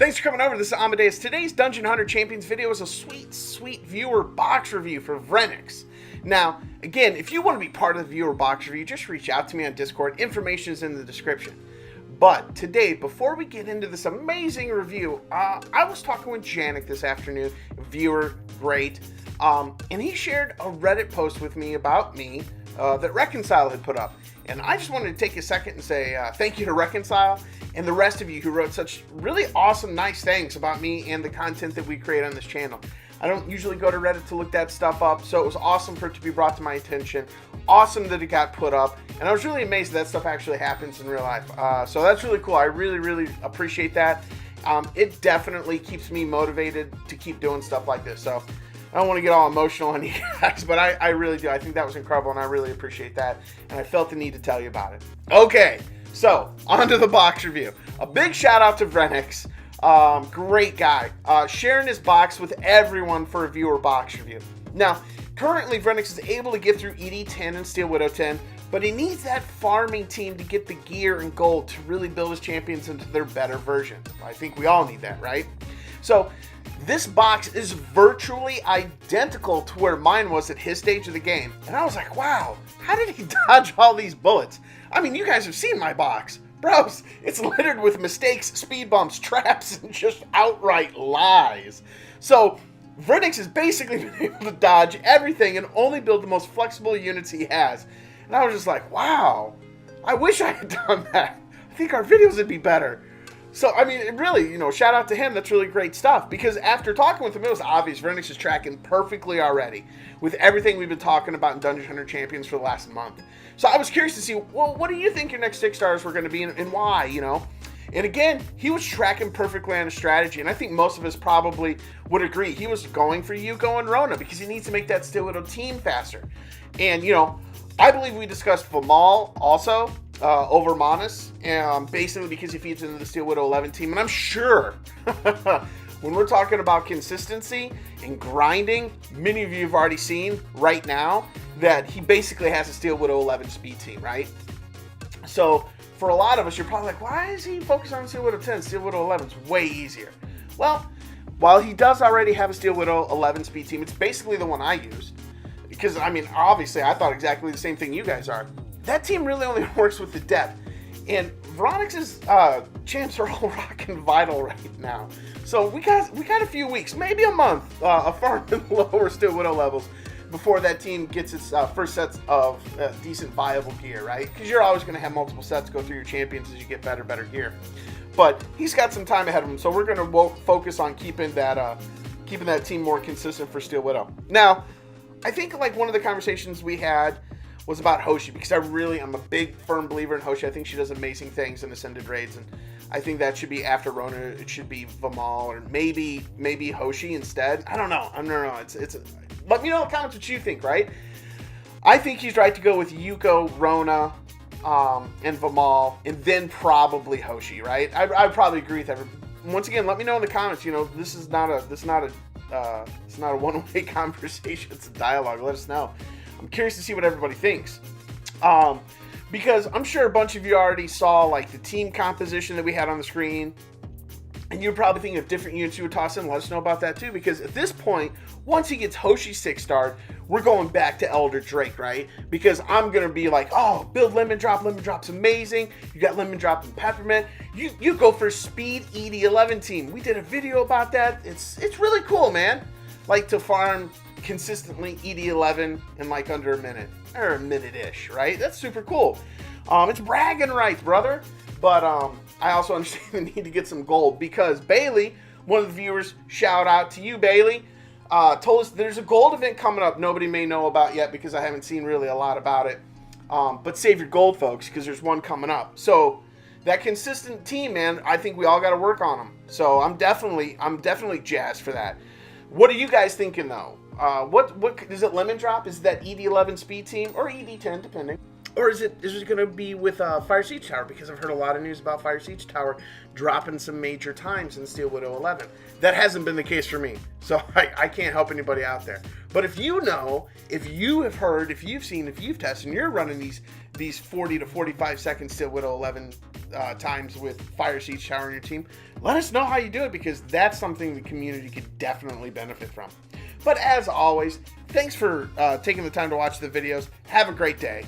Thanks for coming over. This is Amodeus. Today's Dungeon Hunter Champions video is a sweet viewer box review for Vrenox. Now, again, if you want to be part of the viewer box review, just reach out to me on Discord. Information is in the description. But today, before we get into this amazing review, I was talking with Janik this afternoon, viewer, great, and he shared a Reddit post with me about me that Reconcile had put up. And I just wanted to take a second and say thank you to Reconcile and the rest of you who wrote such really awesome, nice things about me and the content that we create on this channel. I don't usually go to Reddit to look that stuff up, so it was awesome for it to be brought to my attention. Awesome that it got put up, and I was really amazed that stuff actually happens in real life. So that's really cool. I really appreciate that. It definitely keeps me motivated to keep doing stuff like this. So I don't want to get all emotional on you guys, but I really do. I think that was incredible, and I really appreciate that, and I felt the need to tell you about it. Okay, so on to the box review. A big shout out to Vrenox. Great guy. Sharing his box with everyone for a viewer box review. Now, currently Vrenox is able to get through ED10 and SW10, but he needs that farming team to get the gear and gold to really build his champions into their better version. I think we all need that, right? So this box is virtually identical to where mine was at his stage of the game. And I was like, wow, how did he dodge all these bullets? I mean, you guys have seen my box. Bros, it's littered with mistakes, speed bumps, traps, and just outright lies. So Vrenox has basically been able to dodge everything and only build the most flexible units he has. And I was just like, wow, I wish I had done that. I think our videos would be better. So, I mean, it really, shout out to him. That's really great stuff. Because after talking with him, it was obvious Vrenox is tracking perfectly already with everything we've been talking about in Dungeon Hunter Champions for the last month. So I was curious to see, well, what do you think your next 6 stars were going to be and why, And again, he was tracking perfectly on his strategy. And I think most of us probably would agree. He was going for Youko and Rona because he needs to make that Stillwidow team faster. And, I believe we discussed Vimal also over Manus, basically because he feeds into the Stillwidow 11 team. And I'm sure when we're talking about consistency and grinding, many of you have already seen right now that he basically has a Stillwidow 11 speed team, right? So for a lot of us, you're probably like, why is he focused on Stillwidow 10? Stillwidow 11 is way easier. Well, while he does already have a Stillwidow 11 speed team, it's basically the one I used. Because, I mean, obviously, I thought exactly the same thing you guys are. That team really only works with Adept. And Vrenox's champs are all rocking Vital right now. So we got a few weeks, maybe a month, of farming lower Stillwidow levels before that team gets its first sets of decent viable gear, right? Because you're always going to have multiple sets go through your champions as you get better gear. But he's got some time ahead of him, so we're going to focus on keeping that team more consistent for Stillwidow. Now, I think like one of the conversations we had was about Hoshi, because I'm a big firm believer in Hoshi. I think she does amazing things in Ascended raids, and I think that should be after Rona. It should be Vimal or maybe Hoshi instead. I don't know. Let me know in the comments what you think, right? I think he's right to go with Youko, Rona, and Vimal, and then probably Hoshi, right? I'd probably agree with everyone. Once again, let me know in the comments. This is not a one-way conversation. It's a dialogue. Let us know. I'm curious to see what everybody thinks. Because I'm sure a bunch of you already saw like the team composition that we had on the screen. And you're probably thinking of different units you would toss in. Let us know about that too. Because at this point, once he gets Hoshi 6-starred, we're going back to Elder Drake, right? Because I'm going to be like, oh, build Lemon Drop. Lemon Drop's amazing. You got Lemon Drop and Peppermint. You go for Speed ED11 team. We did a video about that. It's really cool, man. Like to farm consistently ED11 in like under a minute. Or a minute-ish, right? That's super cool. It's bragging rights, brother. But I also understand the need to get some gold because Bailey, one of the viewers, shout out to you, Bailey, told us there's a gold event coming up nobody may know about yet because I haven't seen really a lot about it. But save your gold, folks, because there's one coming up. So that consistent team, man, I think we all got to work on them. So I'm definitely jazzed for that. What are you guys thinking though? What is it? Lemon Drop? Is that ED11 speed team or ED10 depending? Or is it going to be with Fire Siege Tower? Because I've heard a lot of news about Fire Siege Tower dropping some major times in Stillwidow 11. That hasn't been the case for me, so I can't help anybody out there. But if you know, if you have heard, if you've seen, if you've tested, and you're running these 40 to 45 second Stillwidow 11 times with fire seat shower in your team, let us know how you do it, because that's something the community could definitely benefit from. But as always, thanks for taking the time to watch the videos. Have a great day.